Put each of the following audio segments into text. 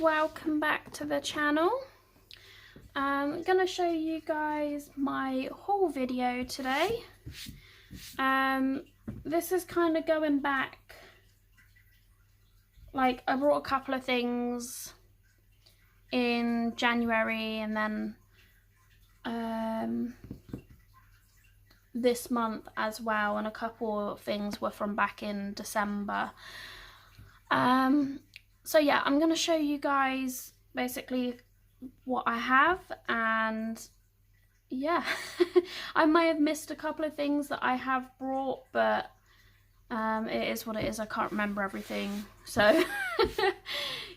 welcome back to the channel. I'm going to show you guys my haul video today. This is kind of going back, like I brought a couple of things in January and then this month as well, and a couple of things were from back in December. So yeah, I'm going to show you guys basically what I have, and yeah, I may have missed a couple of things that I have brought, but it is what it is. I can't remember everything, so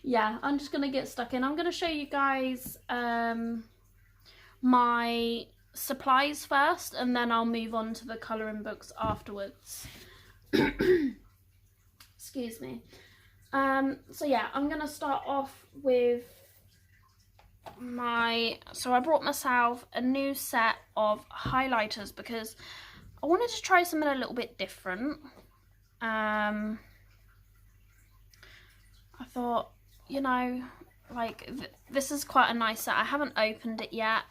yeah, I'm just going to get stuck in. I'm going to show you guys my supplies first, and then I'll move on to the colouring books afterwards. Excuse me. So yeah, I'm gonna start off with so I brought myself a new set of highlighters because I wanted to try something a little bit different. I thought, you know, like this is quite a nice set. I haven't opened it yet.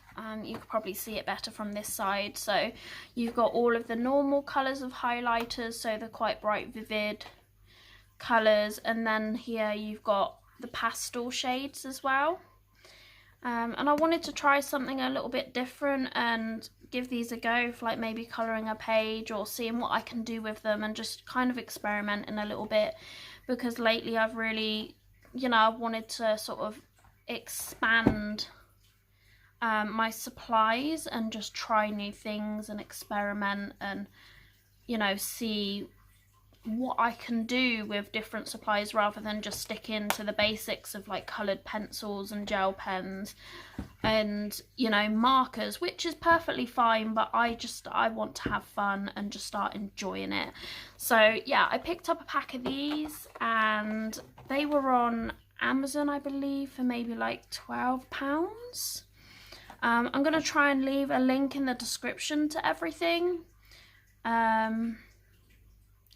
You could probably see it better from this side. So you've got all of the normal colours of highlighters, so they're quite bright, vivid colours, and then here you've got the pastel shades as well. And I wanted to try something a little bit different and give these a go for like maybe colouring a page or seeing what I can do with them, and just kind of experimenting a little bit, because lately I've really, you know, I've wanted to sort of expand my supplies and just try new things and experiment and, you know, see what I can do with different supplies rather than just sticking to the basics of like coloured pencils and gel pens and, you know, markers, which is perfectly fine, but I want to have fun and just start enjoying it. So yeah, I picked up a pack of these and they were on Amazon, I believe, for maybe like £12. I'm going to try and leave a link in the description to everything.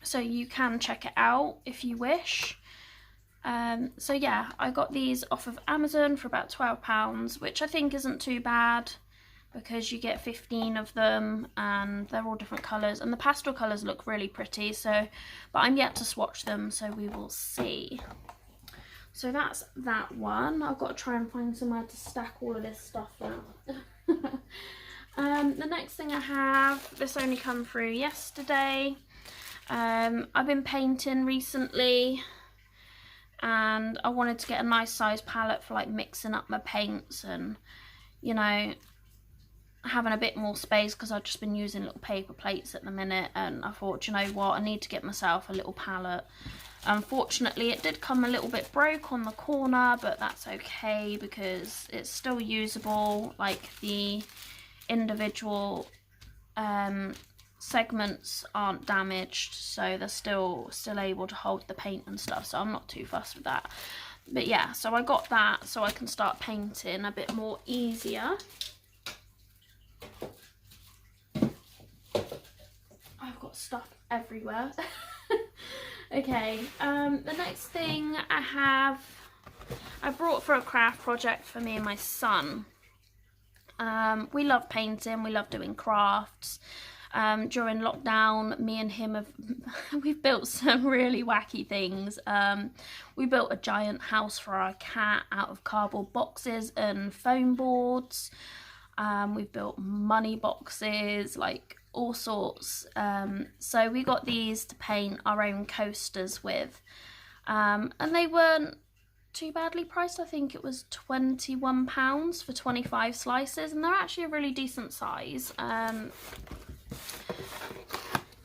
So you can check it out if you wish. So yeah, I got these off of Amazon for about £12, which I think isn't too bad because you get 15 of them and they're all different colours, and the pastel colours look really pretty. So, but I'm yet to swatch them, so we will see. So that's that one. I've got to try and find somewhere to stack all of this stuff out. The next thing I have, this only come through yesterday. I've been painting recently and I wanted to get a nice size palette for like mixing up my paints and, you know, having a bit more space, because I've just been using little paper plates at the minute, and I thought, you know what, I need to get myself a little palette. Unfortunately it did come a little bit broke on the corner, but that's okay because it's still usable. Like the individual segments aren't damaged, so they're still able to hold the paint and stuff, so I'm not too fussed with that. But yeah, so I got that so I can start painting a bit more easier. I've got stuff everywhere. Okay, the next thing I brought for a craft project for me and my son. We love painting, we love doing crafts. During lockdown, me and him we've built some really wacky things. We built a giant house for our cat out of cardboard boxes and foam boards. We've built money boxes, like all sorts. So we got these to paint our own coasters with, and they weren't too badly priced. I think it was £21 for 25 slices, and they're actually a really decent size.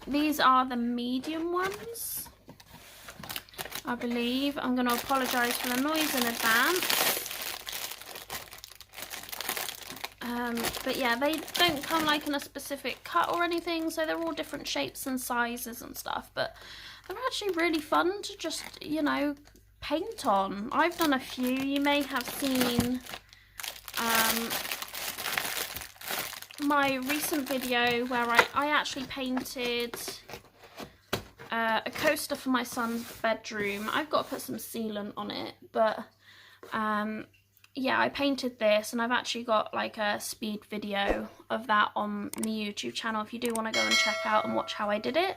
These are the medium ones, I believe. I'm going to apologise for the noise in advance. But yeah, they don't come like in a specific cut or anything, so they're all different shapes and sizes and stuff, but they're actually really fun to just, you know, paint on. I've done a few. You may have seen my recent video where I actually painted a coaster for my son's bedroom. I've got to put some sealant on it, but yeah, I painted this, and I've actually got like a speed video of that on my YouTube channel if you do want to go and check out and watch how I did it.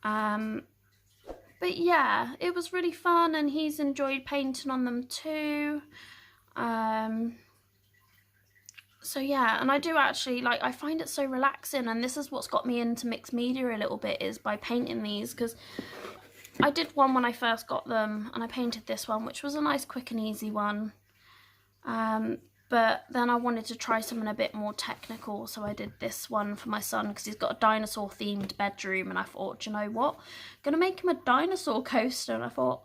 But yeah, it was really fun, and he's enjoyed painting on them too. So yeah, and I do actually, like, I find it so relaxing, and this is what's got me into mixed media a little bit, is by painting these, because I did one when I first got them, and I painted this one, which was a nice quick and easy one. But then I wanted to try something a bit more technical, so I did this one for my son because he's got a dinosaur themed bedroom, and I thought, do you know what, I'm gonna make him a dinosaur coaster, and I thought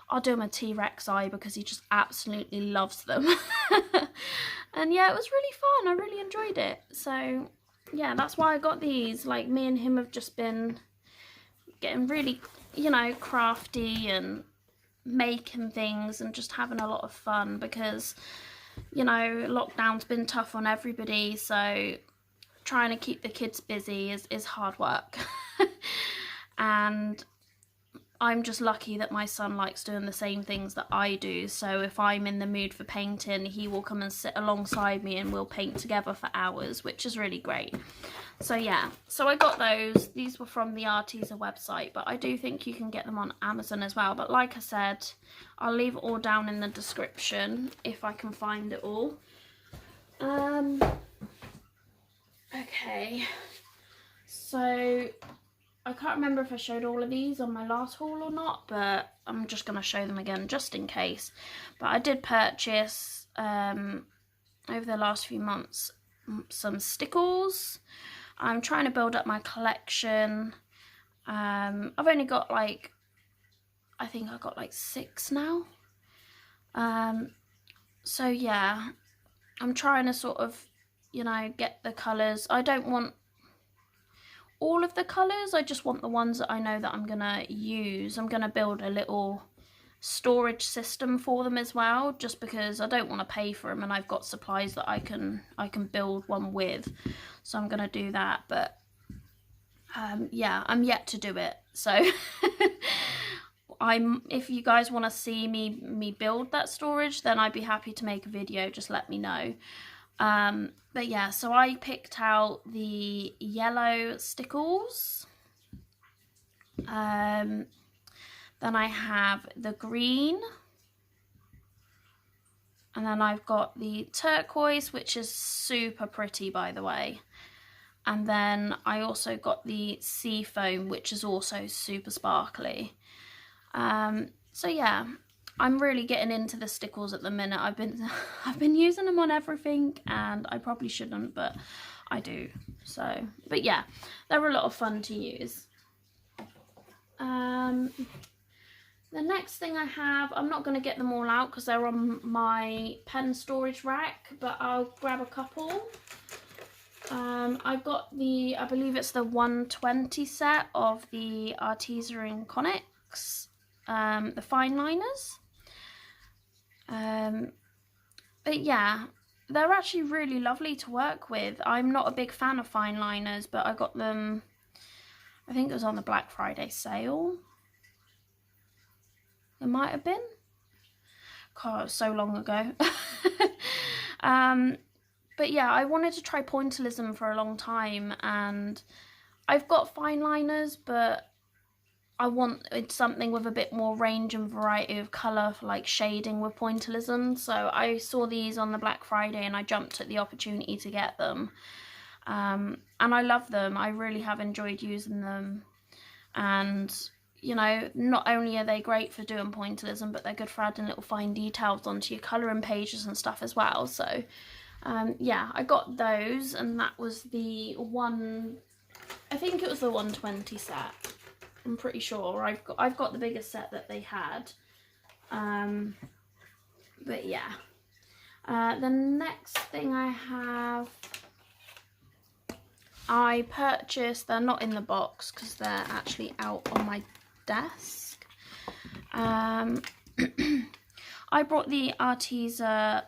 I'll do him a T-Rex eye because he just absolutely loves them. And yeah, it was really fun, I really enjoyed it. So yeah, that's why I got these. Like, me and him have just been getting really, you know, crafty and making things and just having a lot of fun, because, you know, lockdown's been tough on everybody, so trying to keep the kids busy is hard work. And I'm just lucky that my son likes doing the same things that I do, so if I'm in the mood for painting, he will come and sit alongside me and we'll paint together for hours, which is really great. So yeah, so I got those. These were from the Artesa website, but I do think you can get them on Amazon as well. But like I said, I'll leave it all down in the description if I can find it all. Okay, so I can't remember if I showed all of these on my last haul or not, but I'm just going to show them again just in case. But I did purchase, over the last few months, some stickles. I'm trying to build up my collection. I've only got like, I think I got like 6 now. So yeah, I'm trying to sort of, you know, get the colours. I don't want all of the colours, I just want the ones that I know that I'm gonna use. I'm gonna build a little storage system for them as well, just because I don't want to pay for them, and I've got supplies that I can build one with, so I'm gonna do that. But yeah, I'm yet to do it, so if you guys want to see me build that storage, then I'd be happy to make a video. Just let me know. But yeah, so I picked out the yellow stickles. Then I have the green, and then I've got the turquoise, which is super pretty, by the way. And then I also got the sea foam, which is also super sparkly. So yeah, I'm really getting into the stickles at the minute. I've been using them on everything, and I probably shouldn't, but I do. So, but yeah, they're a lot of fun to use. The next thing I have, I'm not going to get them all out because they're on my pen storage rack, but I'll grab a couple. I've got the, I believe it's the 120 set of the Artesa and Conics, the Fineliners. But yeah, they're actually really lovely to work with. I'm not a big fan of Fineliners, but I got them, I think it was on the Black Friday sale. It might have been. God, it was so long ago. But yeah, I wanted to try pointillism for a long time, and I've got Fineliners, but I wanted something with a bit more range and variety of colour for like shading with pointillism. So I saw these on the Black Friday and I jumped at the opportunity to get them. And I love them. I really have enjoyed using them. And, you know, not only are they great for doing pointillism, but they're good for adding little fine details onto your colouring pages and stuff as well. So yeah, I got those, and that was the one, I think it was the 120 set. I'm pretty sure. I've got the biggest set that they had. But yeah. The next thing I have, I purchased, they're not in the box because they're actually out on my desk. I brought the Artesa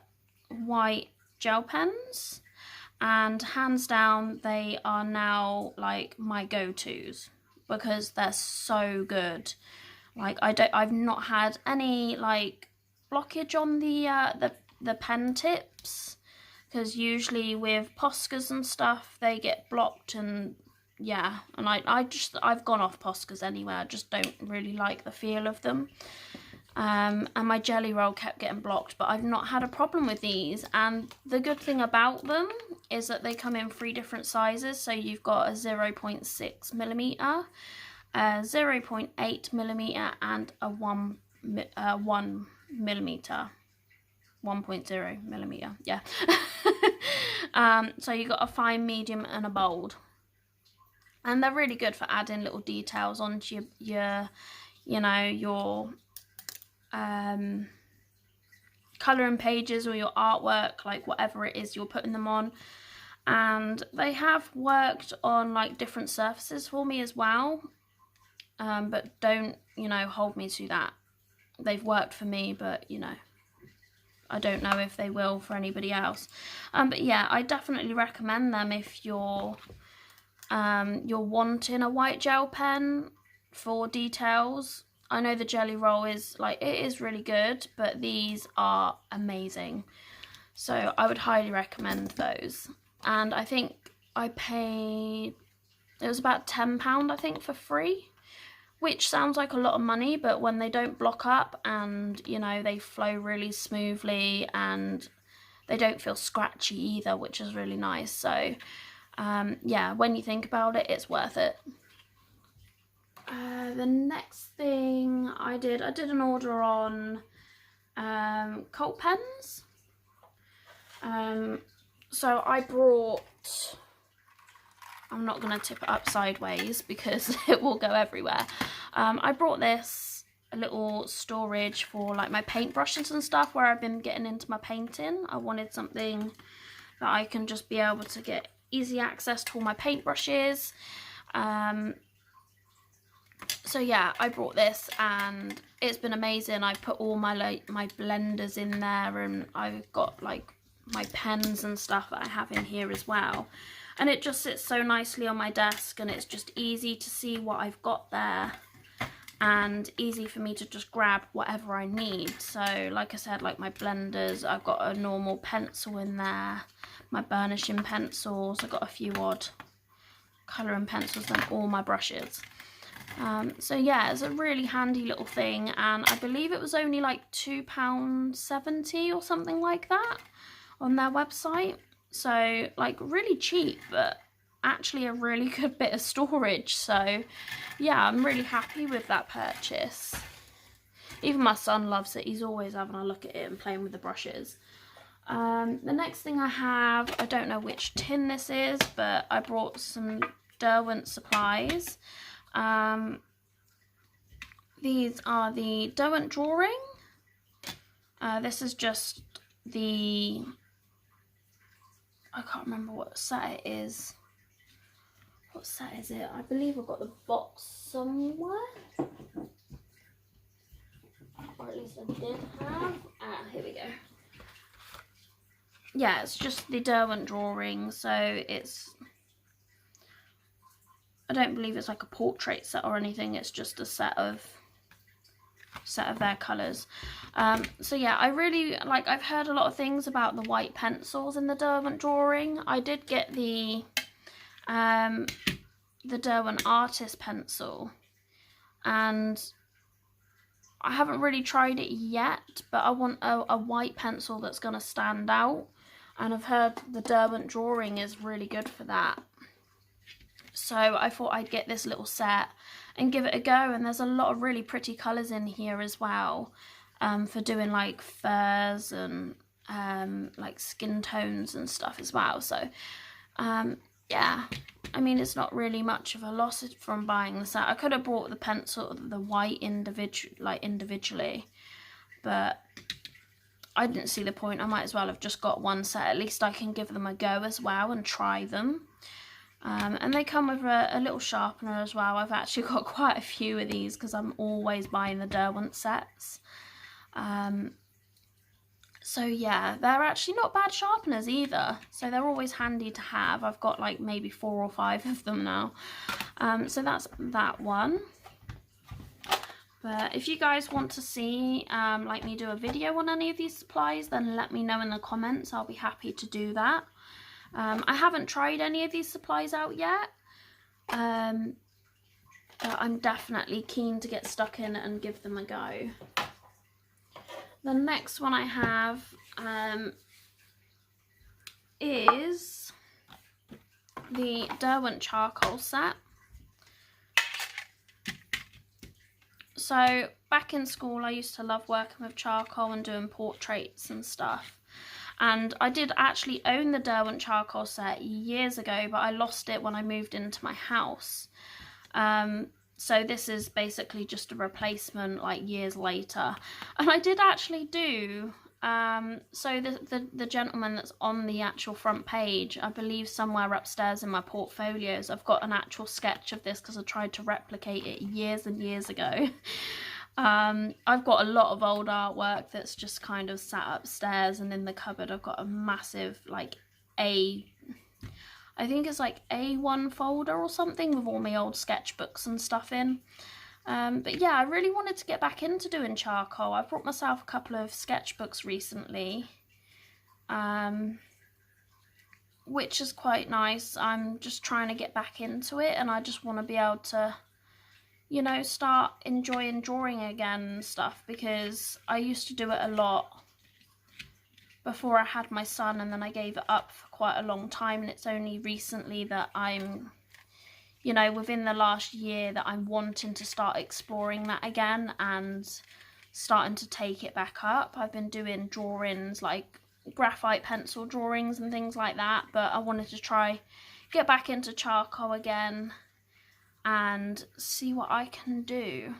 white gel pens, and hands down they are now like my go-tos because they're so good. Like I've not had any like blockage on the pen tips, because usually with Poscas and stuff they get blocked, and yeah, and I've gone off Poscas anyway. I just don't really like the feel of them. And my jelly roll kept getting blocked, but I've not had a problem with these. And the good thing about them is that they come in 3 different sizes. So you've got a 0.6 millimeter, a 0.8 millimeter, and a 1 millimeter, 1.0 millimeter. Yeah. So you've got a fine, medium, and a bold. And they're really good for adding little details onto your colouring pages or your artwork, like whatever it is you're putting them on. And they have worked on like different surfaces for me as well, but don't, you know, hold me to that. They've worked for me, but you know, I don't know if they will for anybody else. But yeah, I definitely recommend them if you're wanting a white gel pen for details. I know the jelly roll is like, it is really good, but these are amazing. So I would highly recommend those. And I think I paid, it was about £10 I think for free, which sounds like a lot of money, but when they don't block up and, you know, they flow really smoothly and they don't feel scratchy either, which is really nice. So yeah, when you think about it, it's worth it. The next thing I did an order on Colt Pens. So I brought, I'm not going to tip it up sideways because it will go everywhere. I brought this a little storage for like my paintbrushes and stuff where I've been getting into my painting. I wanted something that I can just be able to get easy access to all my paintbrushes. So yeah, I brought this and it's been amazing. I put all my my blenders in there, and I've got like my pens and stuff that I have in here as well. And it just sits so nicely on my desk, and it's just easy to see what I've got there and easy for me to just grab whatever I need. So like I said, like my blenders, I've got a normal pencil in there, my burnishing pencils, I've got a few odd colouring pencils, and all my brushes. So yeah, it's a really handy little thing, and I believe it was only like £2.70 or something like that on their website. So like really cheap, but actually a really good bit of storage. So yeah, I'm really happy with that purchase. Even my son loves it. He's always having a look at it and playing with the brushes. The next thing I have, I don't know which tin this is, but I brought some Derwent Supplies. These are the Derwent Drawing. This is just the, I can't remember what set it is. What set is it? I believe I've got the box somewhere. Or at least I did have. Here we go. Yeah, it's just the Derwent Drawing, so it's, I don't believe it's like a portrait set or anything, it's just a set of their colours. So yeah, I really like, I've heard a lot of things about the white pencils in the Derwent Drawing. I did get the Derwent Artist pencil, and I haven't really tried it yet, but I want a white pencil that's going to stand out, and I've heard the Derwent Drawing is really good for that. So I thought I'd get this little set and give it a go, and there's a lot of really pretty colours in here as well, for doing like furs and like skin tones and stuff as well. So yeah, I mean, it's not really much of a loss from buying the set. I could have bought the pencil, the white individually, but I didn't see the point. I might as well have just got one set. At least I can give them a go as well and try them. And they come with a little sharpener as well. I've actually got quite a few of these because I'm always buying the Derwent sets. So yeah, they're actually not bad sharpeners either. So they're always handy to have. I've got like maybe 4 or 5 of them now. So that's that one. But if you guys want to see like me do a video on any of these supplies, then let me know in the comments. I'll be happy to do that. I haven't tried any of these supplies out yet, but I'm definitely keen to get stuck in and give them a go. The next one I have is the Derwent Charcoal Set. So back in school I used to love working with charcoal and doing portraits and stuff, and I did actually own the Derwent Charcoal Set years ago, but I lost it when I moved into my house. So this is basically just a replacement like years later. And I did actually do, so the gentleman that's on the actual front page, I believe somewhere upstairs in my portfolios, I've got an actual sketch of this because I tried to replicate it years and years ago. I've got a lot of old artwork that's just kind of sat upstairs, and in the cupboard I've got a massive like I think it's like A1 folder or something with all my old sketchbooks and stuff in. But yeah, I really wanted to get back into doing charcoal. I brought myself a couple of sketchbooks recently, which is quite nice. I'm just trying to get back into it, and I just want to be able to, you know, start enjoying drawing again and stuff, because I used to do it a lot before I had my son, and then I gave it up for quite a long time, and it's only recently that I'm, you know, within the last year that I'm wanting to start exploring that again and starting to take it back up. I've been doing drawings like graphite pencil drawings and things like that, but I wanted to try get back into charcoal again and see what I can do.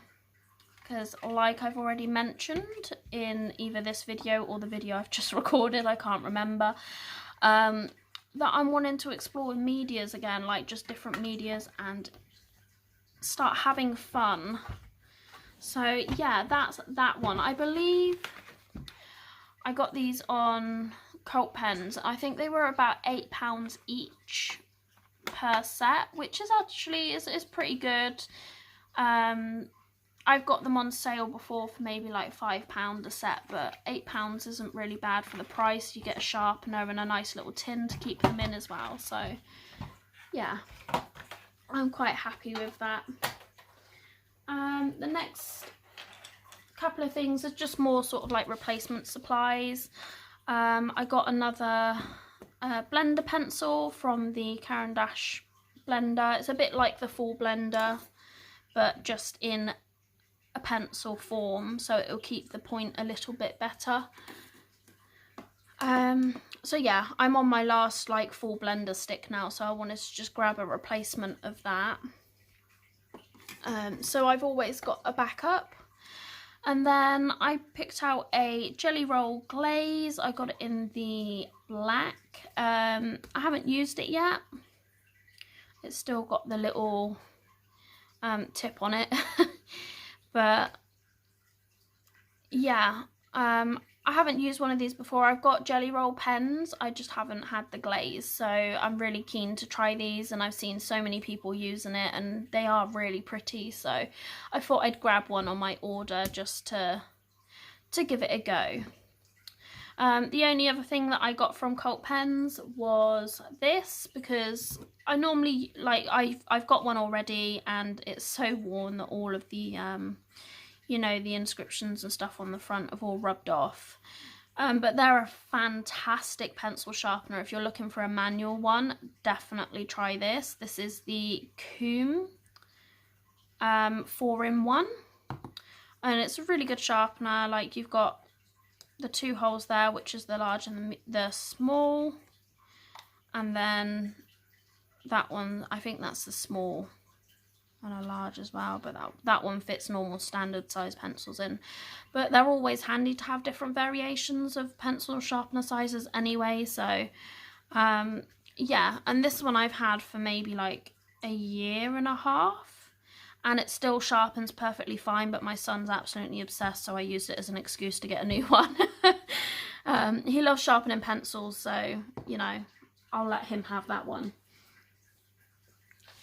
Because like I've already mentioned in either this video or the video I've just recorded, I can't remember, that I'm wanting to explore medias again, like just different medias, and start having fun. So yeah, that's that one. I believe I got these on Colt Pens. I think they were about £8 each per set, which is actually is pretty good. I've got them on sale before for maybe like £5 a set, but £8 isn't really bad for the price. You get a sharpener and a nice little tin to keep them in as well. So yeah, I'm quite happy with that. The next couple of things are just more sort of like replacement supplies. I got another blender pencil from the Caran d'Ache blender. It's a bit like the full blender, but just in a pencil form, so it'll keep the point a little bit better. So yeah, I'm on my last like full blender stick now, so I wanted to just grab a replacement of that. So I've always got a backup. And then I picked out a jelly roll glaze. I got it in the black. I haven't used it yet. It's still got the little tip on it. But yeah, I haven't used one of these before. I've got jelly roll pens, I just haven't had the glaze, so I'm really keen to try these, and I've seen so many people using it and they are really pretty, so I thought I'd grab one on my order just to give it a go. The only other thing that I got from Colt Pens was this, because I normally, like, I've got one already and it's so worn that all of the, you know, the inscriptions and stuff on the front have all rubbed off. But they're a fantastic pencil sharpener. If you're looking for a manual one, definitely try this. This is the Coom 4-in-1. And it's a really good sharpener. Like, you've got the two holes there, which is the large and the small, and then that one, I think that's the small and a large as well, but that one fits normal standard size pencils in. But they're always handy to have different variations of pencil sharpener sizes anyway, so yeah. And this one I've had for maybe like a year and a half, and it still sharpens perfectly fine, but my son's absolutely obsessed, so I used it as an excuse to get a new one. He loves sharpening pencils, so, you know, I'll let him have that one.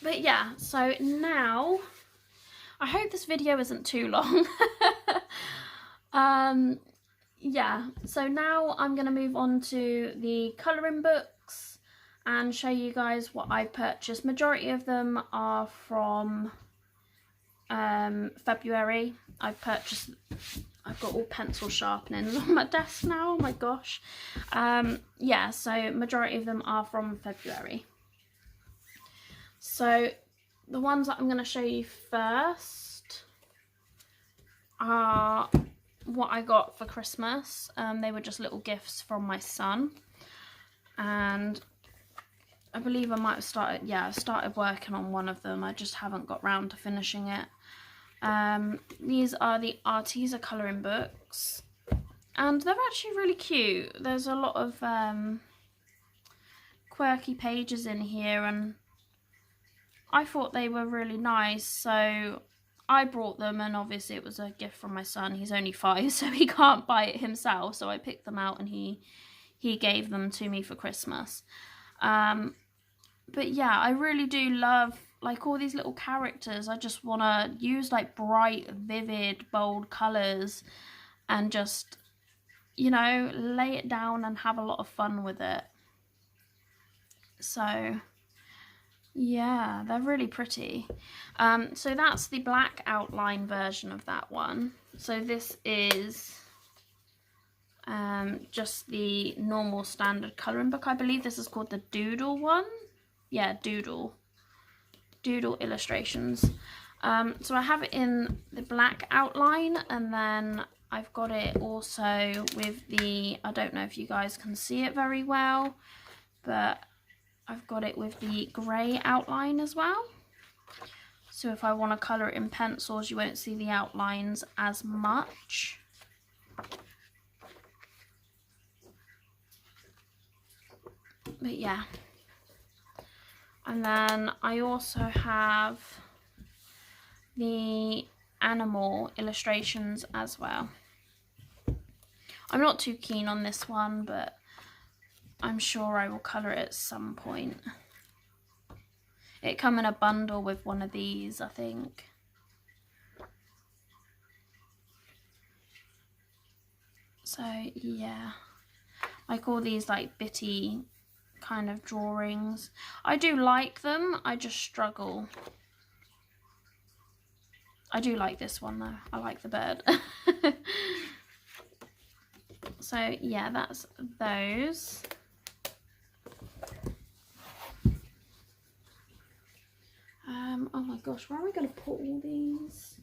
But yeah, so now I hope this video isn't too long. Yeah, so now I'm going to move on to the colouring books and show you guys what I purchased. Majority of them are from February. I've got all pencil sharpenings on my desk now, oh my gosh. Yeah, so majority of them are from February. So the ones that I'm going to show you first are what I got for Christmas. They were just little gifts from my son, and I believe I might have started, yeah, I started working on one of them. I just haven't got round to finishing it. These are the Artesa colouring books, and they're actually really cute. There's a lot of quirky pages in here, and I thought they were really nice, so I brought them, and obviously it was a gift from my son. He's only 5, so he can't buy it himself, so I picked them out and he gave them to me for Christmas. But yeah, I really do love like all these little characters. I just want to use like bright, vivid, bold colours and just, you know, lay it down and have a lot of fun with it. So yeah, they're really pretty. So that's the black outline version of that one. So this is just the normal standard colouring book. I believe this is called the Doodle one. Yeah, Doodle illustrations. So I have it in the black outline, and then I've got it also with the, I don't know if you guys can see it very well, but I've got it with the grey outline as well. So if I want to colour it in pencils, you won't see the outlines as much. But yeah. And then I also have the animal illustrations as well. I'm not too keen on this one, but I'm sure I will colour it at some point. It come in a bundle with one of these, I think. So yeah, like all these like bitty kind of drawings. I do like them, I just struggle. I do like this one though, I like the bird. So yeah, that's those. Oh my gosh, where am I going to put all these?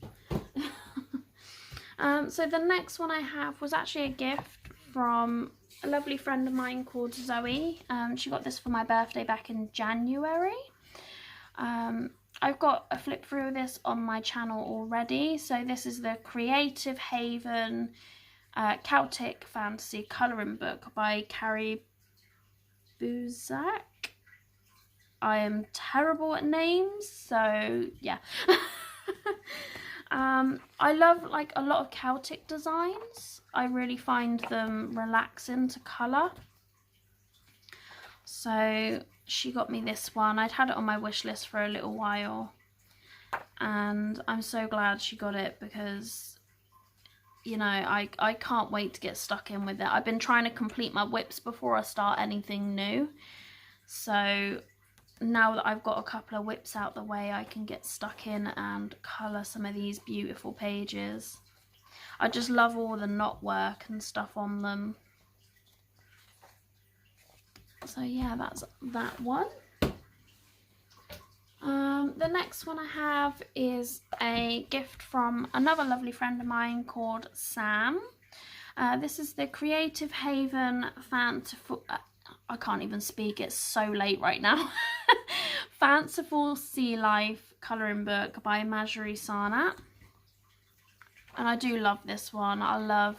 So the next one I have was actually a gift from a lovely friend of mine called Zoe. She got this for my birthday back in January. I've got a flip through of this on my channel already. So this is the Creative Haven Celtic Fantasy Colouring Book by Carrie, Bouzak. I am terrible at names, so yeah. I love like a lot of Celtic designs. I really find them relaxing to colour. So she got me this one. I'd had it on my wish list for a little while, and I'm so glad she got it because, you know, I can't wait to get stuck in with it. I've been trying to complete my whips before I start anything new. So now that I've got a couple of whips out the way, I can get stuck in and colour some of these beautiful pages. I just love all the knot work and stuff on them. So yeah, that's that one. The next one I have is a gift from another lovely friend of mine called Sam. This is the Creative Haven Fanciful... I can't even speak, it's so late right now. Fanciful Sea Life colouring book by Marjorie Sarnat. And I do love this one. I love,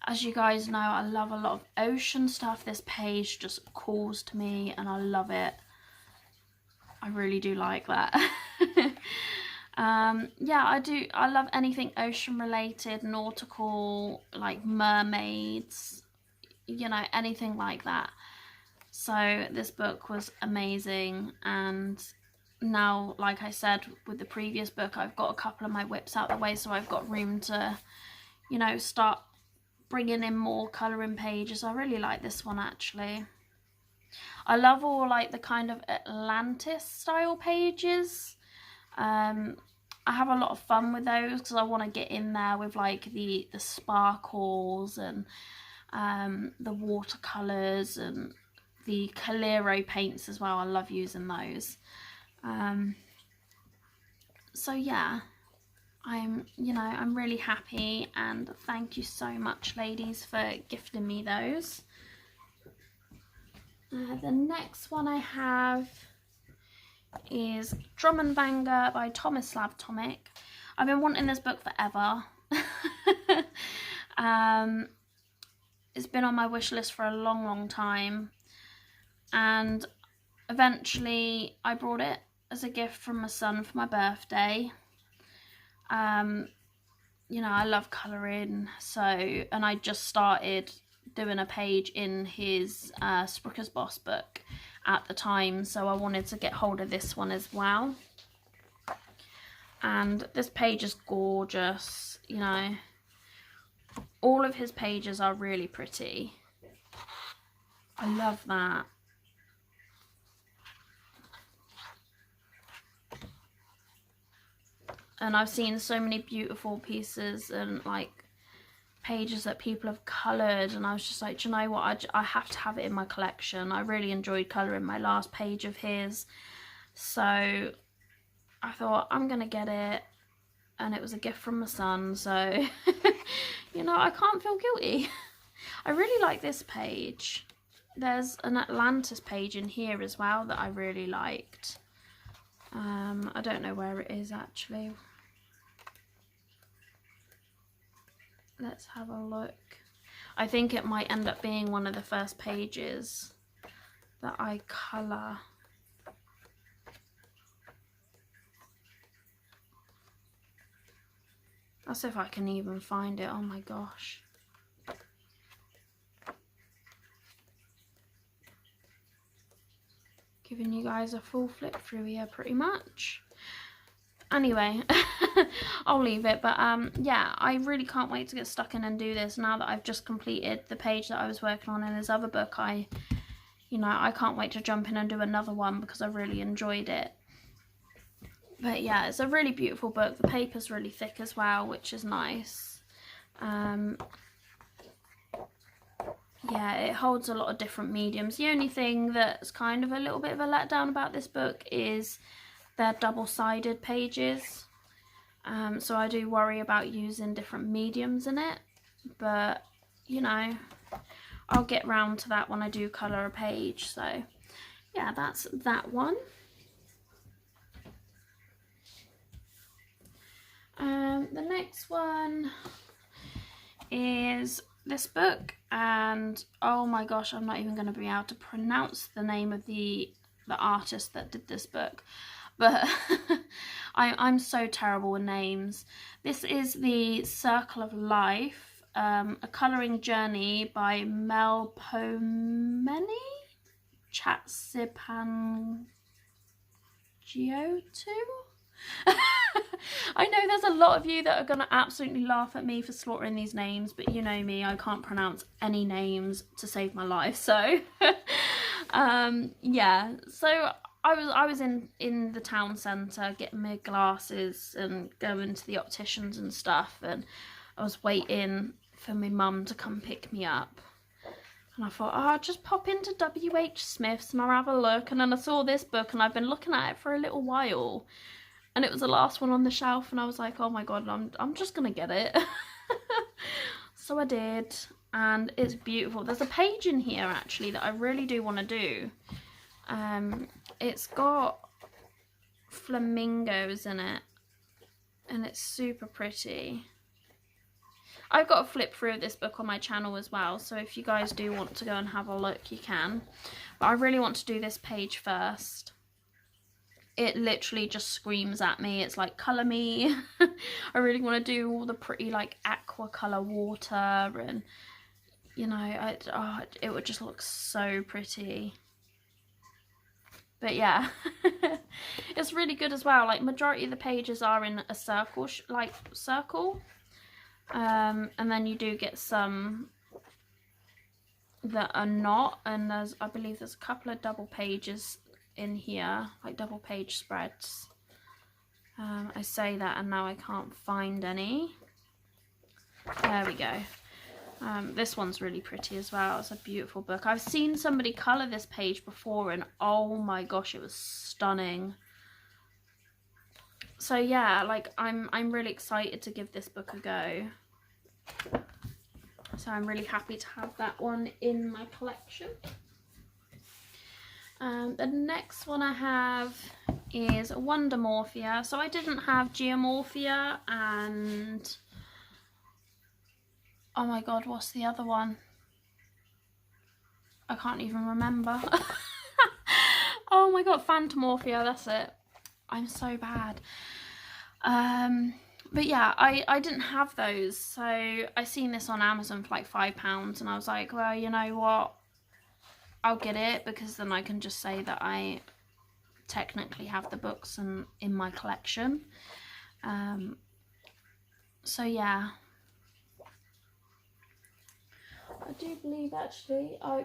as you guys know, I love a lot of ocean stuff. This page just calls to me and I love it. I really do like that. Yeah, I love anything ocean related, nautical, like mermaids, you know, anything like that. So this book was amazing, and now, like I said with the previous book, I've got a couple of my whips out the way, so I've got room to, you know, start bringing in more colouring pages. I really like this one actually. I love all like the kind of Atlantis style pages. I have a lot of fun with those because I want to get in there with like the sparkles and the watercolours and the Calero paints as well. I love using those. So yeah, I'm really happy, and thank you so much, ladies, for gifting me those. The next one I have is Drum and Banger by Tomislav Tomic. I've been wanting this book forever. It's been on my wish list for a long time, and eventually I brought it as a gift from my son for my birthday. You know, I love colouring, and I just started doing a page in his Sprooker's Boss book at the time, so I wanted to get hold of this one as well. And this page is gorgeous, you know. All of his pages are really pretty. I love that. And I've seen so many beautiful pieces and like pages that people have coloured, and I was just like, do you know what, I have to have it in my collection. I really enjoyed colouring my last page of his, so I thought I'm gonna get it, and it was a gift from my son, so you know, I can't feel guilty. I really like this page. There's an Atlantis page in here as well that I really liked. I don't know where it is actually. Let's have a look. I think it might end up being one of the first pages that I colour. I'll see if I can even find it. Oh my gosh. Giving you guys a full flip through here pretty much. Anyway, I'll leave it, but yeah, I really can't wait to get stuck in and do this now that I've just completed the page that I was working on in his other book. I can't wait to jump in and do another one because I really enjoyed it. But yeah, it's a really beautiful book. The paper's really thick as well, which is nice. Yeah, it holds a lot of different mediums. The only thing that's kind of a little bit of a letdown about this book is they're double-sided pages, so I do worry about using different mediums in it, but you know, I'll get round to that when I do colour a page. So yeah, that's that one. The next one is this book, and oh my gosh, I'm not even going to be able to pronounce the name of the artist that did this book. But I'm so terrible with names. This is the Circle of Life, a colouring journey by Melpomene Chatsipangiotto. I know there's a lot of you that are going to absolutely laugh at me for slaughtering these names, but you know me, I can't pronounce any names to save my life. So yeah, so I was in the town centre getting my glasses and going to the opticians and stuff, and I was waiting for my mum to come pick me up, and I thought, oh, I'll just pop into WH Smith's and I'll have a look. And then I saw this book, and I've been looking at it for a little while, and it was the last one on the shelf, and I was like, oh my god, I'm just gonna get it. So I did, and it's beautiful. There's a page in here actually that I really do want to do. It's got flamingos in it, and it's super pretty. I've got a flip through of this book on my channel as well, so if you guys do want to go and have a look, you can. But I really want to do this page first. It literally just screams at me. It's like, colour me. I really want to do all the pretty like aqua colour water, and you know, it would just look so pretty. But yeah, it's really good as well. Like majority of the pages are in a circle, and then you do get some that are not, and I believe there's a couple of double pages in here, like double page spreads. I say that and now I can't find any. There we go. This one's really pretty as well. It's a beautiful book. I've seen somebody colour this page before and oh my gosh, it was stunning. So yeah, like I'm really excited to give this book a go. So I'm really happy to have that one in my collection. The next one I have is Wondermorphia. So I didn't have Geomorphia and... oh my god, what's the other one? I can't even remember. Oh my god, Phantomorphia, that's it. I'm so bad. But yeah, I didn't have those. So I seen this on Amazon for like £5 and I was like, well, you know what? I'll get it because then I can just say that I technically have the books in my collection. So yeah. I do believe actually, I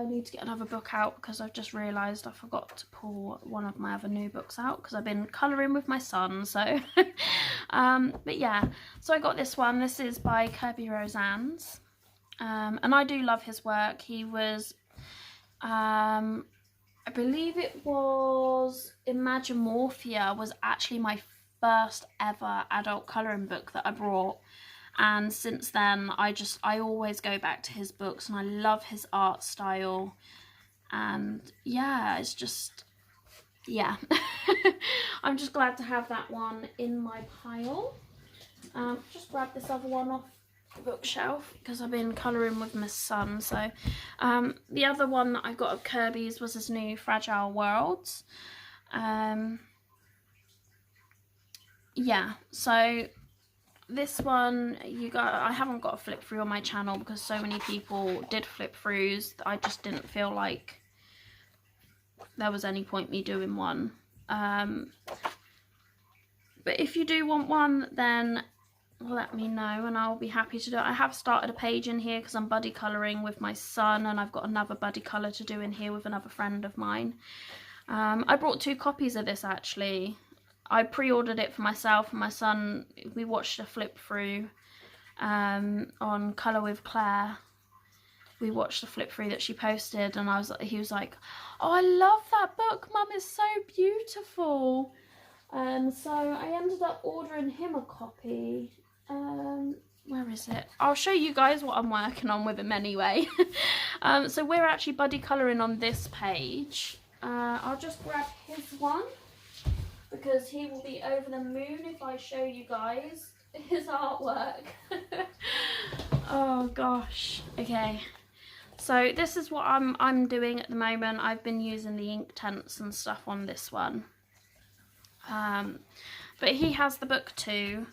need to get another book out because I've just realised I forgot to pull one of my other new books out because I've been colouring with my son, so. But yeah, so I got this one. This is by Kirby Rosannes. And I do love his work. He was, I believe it was Imagimorphia was actually my first ever adult colouring book that I brought. And since then, I always go back to his books and I love his art style. And yeah, it's just, yeah. I'm just glad to have that one in my pile. Just grab this other one off the bookshelf because I've been colouring with my son. So the other one that I got of Kirby's was his new Fragile Worlds. Yeah, so... this one, I haven't got a flip through on my channel because so many people did flip throughs. I just didn't feel like there was any point me doing one. But if you do want one, then let me know and I'll be happy to do it. I have started a page in here because I'm buddy colouring with my son and I've got another buddy colour to do in here with another friend of mine. I brought 2 copies of this actually. I pre-ordered it for myself and my son. We watched a flip through on Colour with Claire. We watched the flip through that she posted and he was like, oh, I love that book, Mum, it's so beautiful. So I ended up ordering him a copy. Where is it? I'll show you guys what I'm working on with him anyway. So we're actually buddy colouring on this page. I'll just grab his one, because he will be over the moon if I show you guys his artwork. Oh gosh. Okay. So this is what I'm doing at the moment. I've been using the ink tents and stuff on this one. But he has the book too.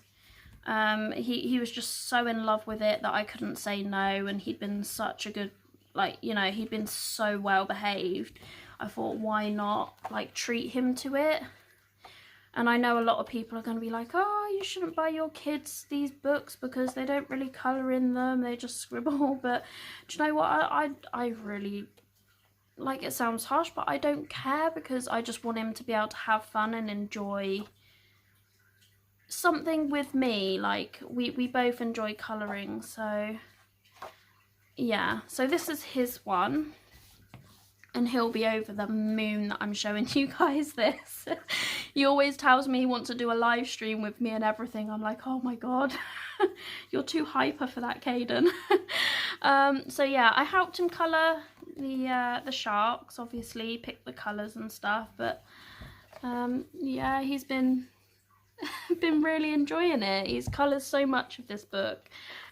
He was just so in love with it that I couldn't say no, and he'd been such a good, like, you know, he'd been so well behaved. I thought, why not like treat him to it? And I know a lot of people are going to be like, oh, you shouldn't buy your kids these books because they don't really colour in them, they just scribble. But do you know what, I really, like, it sounds harsh, but I don't care because I just want him to be able to have fun and enjoy something with me. Like, we both enjoy colouring, so yeah. So this is his one. And he'll be over the moon that I'm showing you guys this. He always tells me he wants to do a live stream with me and everything. I'm like, oh my god, you're too hyper for that, Caden. So yeah, I helped him colour the sharks, obviously, pick the colours and stuff. But yeah, he's been really enjoying it. He's coloured so much of this book.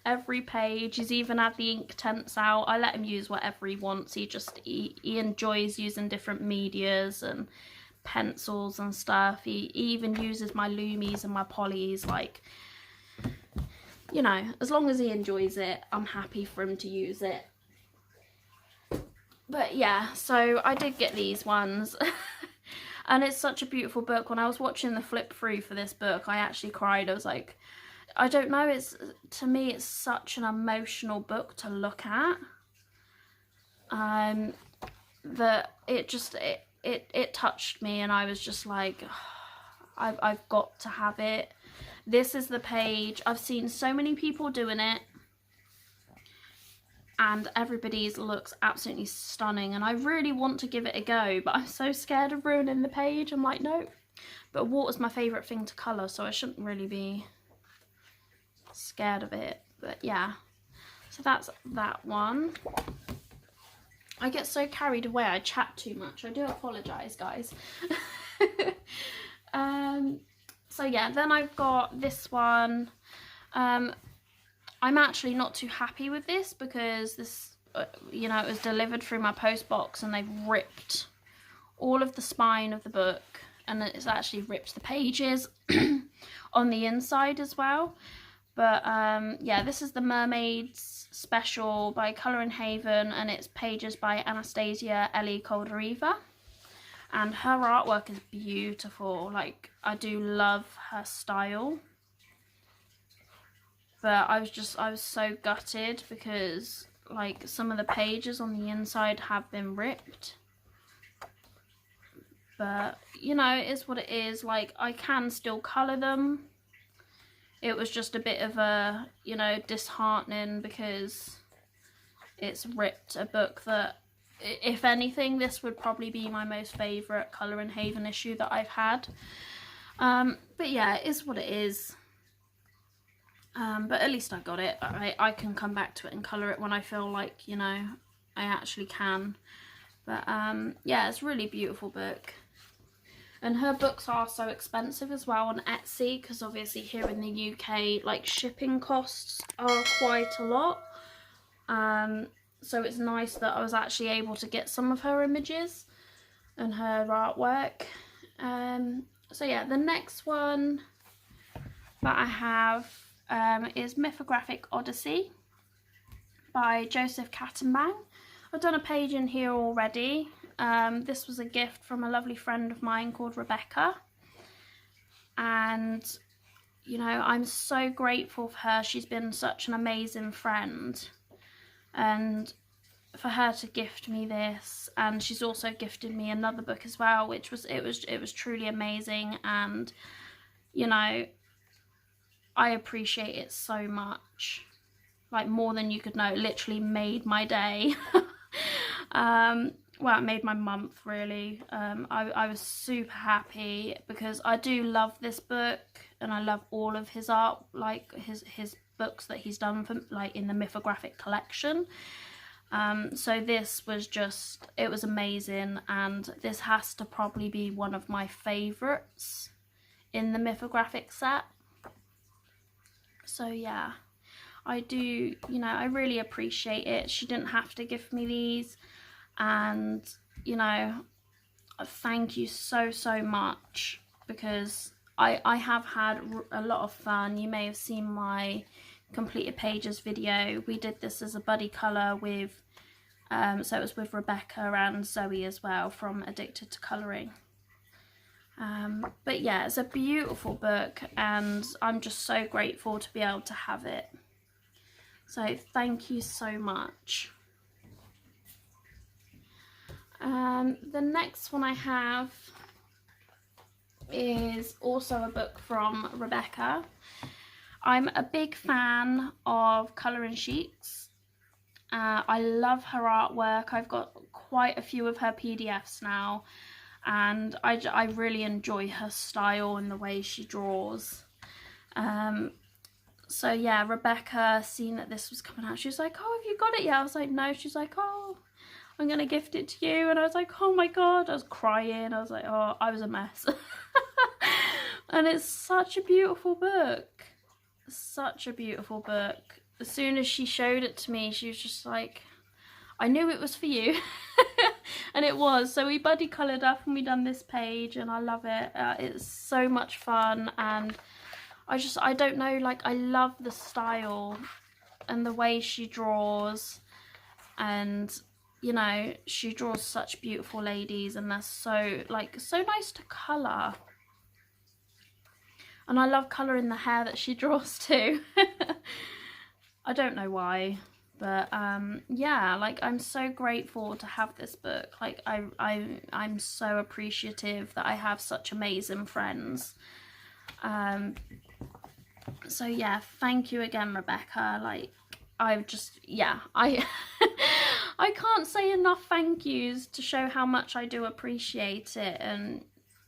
Every page. He's even had the ink tents out. I let him use whatever he wants. He enjoys using different medias and pencils and stuff. He even uses my Lumies and my Polys. Like, you know, as long as he enjoys it, I'm happy for him to use it. But yeah, so I did get these ones. And it's such a beautiful book. When I was watching the flip through for this book, I actually cried. I was like, I don't know, to me it's such an emotional book to look at. That it touched me, and I was just like, oh, I've got to have it. This is the page. I've seen so many people doing it, and everybody's looks absolutely stunning, and I really want to give it a go, but I'm so scared of ruining the page. I'm like, no. But water's my favourite thing to colour, so I shouldn't really be scared of it. But yeah, so that's that one. I get so carried away, I chat too much. I do apologise, guys. So yeah, then I've got this one. I'm actually not too happy with this, because this, you know, it was delivered through my post box, and they've ripped all of the spine of the book, and it's actually ripped the pages on the inside as well. But yeah, this is the Mermaids special by Colour in Haven, and it's pages by Anastasia Ellie Koldariva, and her artwork is beautiful. Like, I do love her style, but I was so gutted, because like some of the pages on the inside have been ripped. But you know, it is what it is. Like, I can still colour them. It was just a bit of a, you know, disheartening, because it's ripped a book that, if anything, this would probably be my most favourite Colour in Haven issue that I've had. But yeah, it is what it is. But at least I got it. I can come back to it and colour it when I feel like, you know, I actually can. But yeah, it's a really beautiful book. And her books are so expensive as well on Etsy, because obviously here in the UK, like, shipping costs are quite a lot. So it's nice that I was actually able to get some of her images and her artwork. So yeah, the next one that I have is Mythographic Odyssey by Joseph Cattenbang. I've done a page in here already. This was a gift from a lovely friend of mine called Rebecca, and you know, I'm so grateful for her. She's been such an amazing friend, and for her to gift me this, and she's also gifted me another book as well, which was it was truly amazing. And you know, I appreciate it so much, like more than you could know. It literally made my day. Well, it made my month, really. I was super happy, because I do love this book, and I love all of his art, like his books that he's done for, like, in the Mythographic collection. So this was just, it was amazing, and this has to probably be one of my favourites in the Mythographic set. So yeah, I do, you know, I really appreciate it. She didn't have to give me these. And you know, thank you so much, because I have had a lot of fun. You may have seen my completed pages video. We did this as a buddy colour with so it was with Rebecca and Zoe as well from Addicted to Colouring. But yeah, it's a beautiful book, and I'm just so grateful to be able to have it. So thank you so much. The next one I have is also a book from Rebecca. I'm a big fan of colouring sheets. I love her artwork. I've got quite a few of her PDFs now, and I really enjoy her style and the way she draws. So yeah, Rebecca, seeing that this was coming out, she was like, oh, have you got it yet? I was like, no. She's like, oh, I'm going to gift it to you. And I was like, oh my God, I was crying. I was like, oh, I was a mess. And it's such a beautiful book. Such a beautiful book. As soon as she showed it to me, she was just like, I knew it was for you. And it was. So we buddy coloured up and we done this page, and I love it. It's so much fun, and I don't know, like, I love the style and the way she draws, and you know, she draws such beautiful ladies, and they're so, like, so nice to colour. And I love colouring the hair that she draws too. I don't know why, but yeah, like, I'm so grateful to have this book. Like, I'm so appreciative that I have such amazing friends. So yeah, thank you again, Rebecca. Like, I've just, yeah, I can't say enough thank yous to show how much I do appreciate it. And,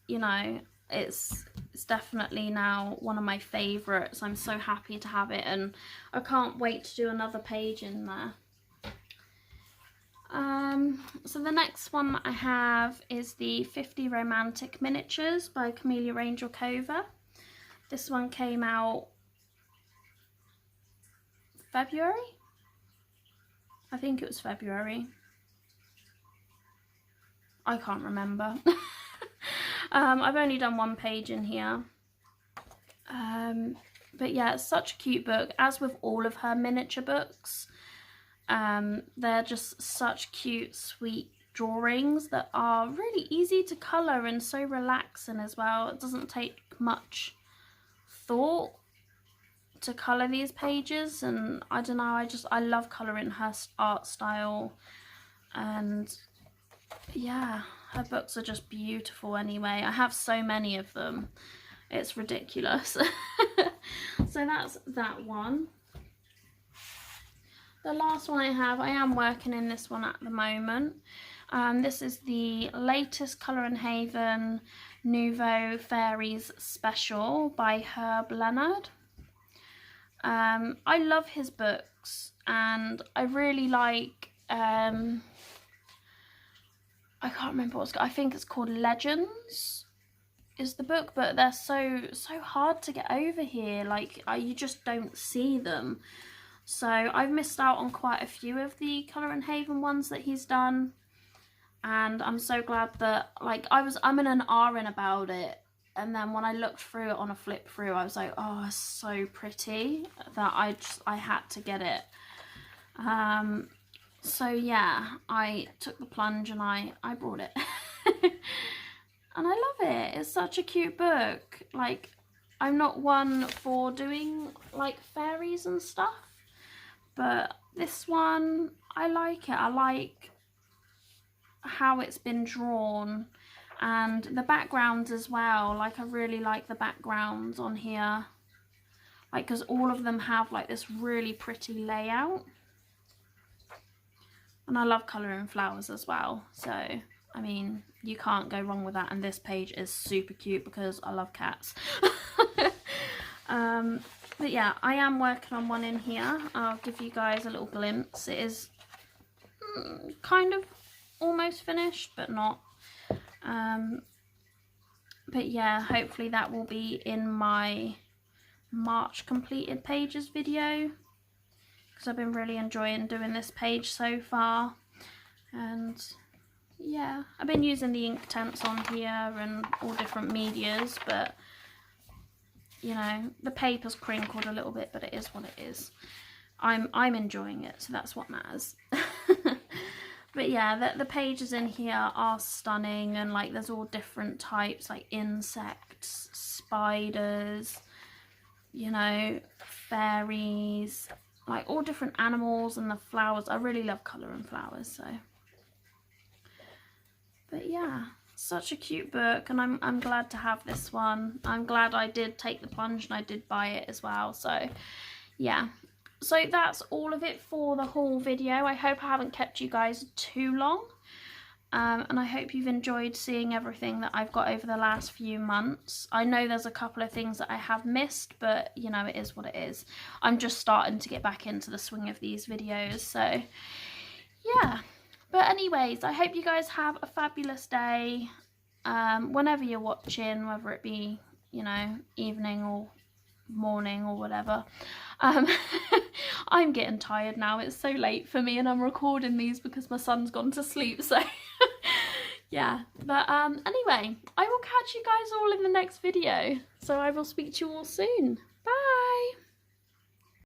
you know, it's definitely now one of my favourites. I'm so happy to have it, and I can't wait to do another page in there. So the next one that I have is the 50 Romantic Miniatures by Camellia Rangelkova. This one came out February? I think it was February. I can't remember. I've only done one page in here. But yeah, it's such a cute book, as with all of her miniature books. They're just such cute, sweet drawings that are really easy to colour and so relaxing as well. It doesn't take much thought to colour these pages, and I don't know, I love colouring her art style, and yeah, her books are just beautiful anyway. I have so many of them, it's ridiculous. So that's that one. The last one I have, I am working in this one at the moment. This is the latest Colour and Haven Nouveau Fairies Special by Herb Leonard. I love his books, and I really like, I can't remember what it's called. I think it's called Legends is the book, but they're so hard to get over here. Like, you just don't see them. So I've missed out on quite a few of the Colour and Haven ones that he's done, and I'm so glad that, like, I'm in an R-in about it, and then when I looked through it on a flip through, I was like, oh, it's so pretty, that I had to get it. So yeah, I took the plunge and I bought it. And I love it. It's such a cute book. Like, I'm not one for doing, like, fairies and stuff, but this one, I like it. I like how it's been drawn, and the backgrounds as well. Like, I really like the backgrounds on here, like, because all of them have, like, this really pretty layout. And I love colouring flowers as well, so I mean, you can't go wrong with that. And this page is super cute because I love cats. But yeah, I am working on one in here. I'll give you guys a little glimpse. It is kind of almost finished, but not. But yeah, hopefully that will be in my March completed pages video, because I've been really enjoying doing this page so far. And yeah, I've been using the Inktense on here and all different medias, but you know, the paper's crinkled a little bit, but it is what it is. I'm enjoying it, so that's what matters. But yeah, the pages in here are stunning, and like, there's all different types, like insects, spiders, you know, fairies, like all different animals, and the flowers. I really love colouring flowers, so. But yeah, such a cute book, and I'm glad to have this one. I'm glad I did take the plunge and I did buy it as well. So yeah, so that's all of it for the haul video. I hope I haven't kept you guys too long, and I hope you've enjoyed seeing everything that I've got over the last few months. I know there's a couple of things that I have missed, but you know, it is what it is. I'm just starting to get back into the swing of these videos, so yeah. But anyways, I hope you guys have a fabulous day, whenever you're watching, whether it be, you know, evening or morning or whatever. I'm getting tired now. It's so late for me, and I'm recording these because my son's gone to sleep, so yeah. But anyway, I will catch you guys all in the next video, so I will speak to you all soon.